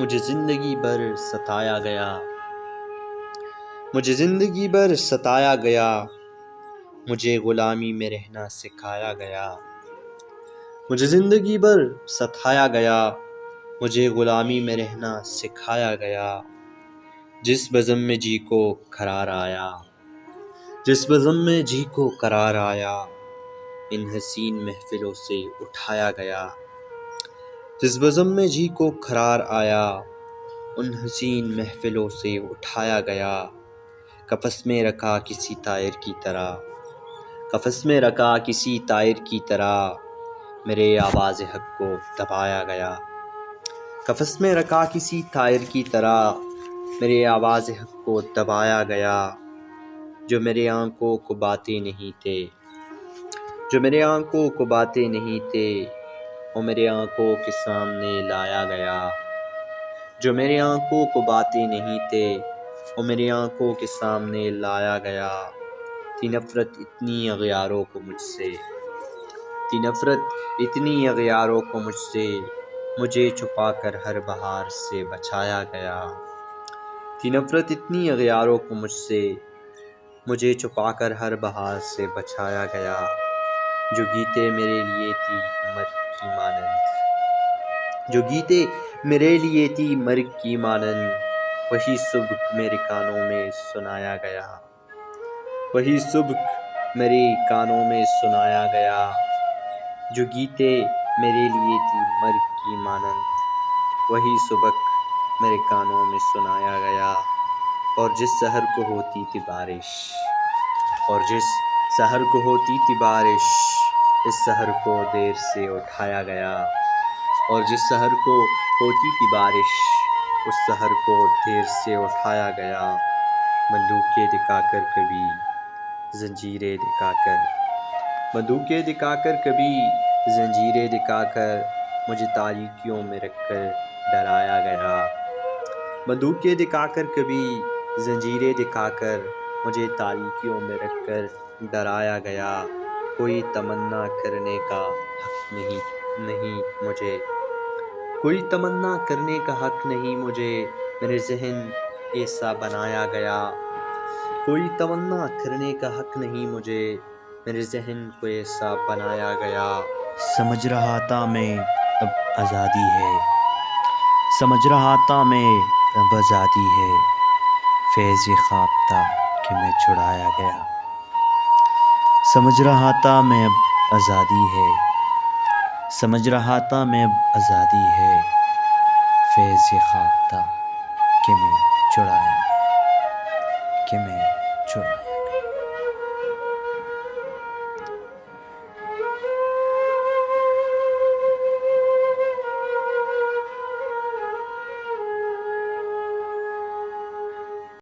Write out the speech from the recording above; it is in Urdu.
مجھے زندگی بھر ستایا گیا، مجھے زندگی بھر ستایا گیا، مجھے غلامی میں رہنا سکھایا گیا، مجھے زندگی بھر ستایا گیا، مجھے غلامی میں رہنا سکھایا گیا۔ جس بزم میں جی کو قرار آیا، جس بزم میں جی کو قرار آیا، ان حسین محفلوں سے اٹھایا گیا۔ جس بزم میں جی کو قرار آیا، ان حسین محفلوں سے اٹھایا گیا۔ قفس میں رکھا کسی طائر کی طرح، قفس میں رکھا کسی طائر کی طرح، میرے آواز حق کو دبایا گیا۔ قفس میں رکھا کسی طائر کی طرح، میرے آواز حق کو دبایا گیا۔ جو میرے آنکھوں کو باتیں نہیں تھے، جو میرے آنکھوں کو باتیں نہیں تھے، وہ میرے آنکھوں کے سامنے لایا گیا۔ جو میرے آنکھوں کو باتیں نہیں تھے، وہ میری آنکھوں کے سامنے لایا گیا۔ تھی نفرت اتنی اغیاروں کو مجھ سے، تھی نفرت اتنی اغیاروں کو مجھ سے، مجھے چھپا کر ہر بہار سے بچایا گیا۔ تھی نفرت اتنی اغیاروں کو مجھ سے، مجھے چھپا کر ہر بہار سے بچایا گیا۔ جو گیتے میرے لیے تھی مرگ کی مانند، جو گیتے میرے لیے تھی مرگ کی مانند، وہی صبح میرے کانوں میں سنایا گیا، وہی صبح میرے کانوں میں سنایا گیا۔ جو گیتے میرے لیے تھی مرگ کی مانند، وہی صبح میرے کانوں میں سنایا گیا۔ اور جس سحر کو ہوتی تھی بارش، اور جس سحر کو ہوتی تھی بارش، اس سحر کو دیر سے اٹھایا گیا۔ اور جس سحر کو ہوتی تھی بارش، اس سحر کو دیر سے اٹھایا گیا۔ بندوقیں دکھا کر کبھی زنجیریں دکھا کر، بندوقیں دکھا کر کبھی زنجیریں دکھا کر، مجھے تاریکیوں میں رکھ کر ڈرایا گیا۔ بندوقیں دکھا کر کبھی زنجیریں دکھا کر، مجھے تاریکیوں میں رکھ کر ڈرایا گیا۔ کوئی تمنا کرنے کا حق نہیں مجھے، کوئی تمنا کرنے کا حق نہیں مجھے، میرے ذہن ایسا بنایا گیا۔ کوئی تمنا کرنے کا حق نہیں مجھے، میرے ذہن کو ایسا بنایا گیا۔ سمجھ رہا تھا میں اب آزادی ہے، سمجھ رہا تھا میں اب آزادی ہے، فیض یہ خواب تھا کہ میں چھڑایا گیا۔ سمجھ رہا تھا میں اب آزادی ہے، سمجھ رہا تھا میں اب آزادی ہے، فیض یہ خواب تھا کہ میں چھڑایا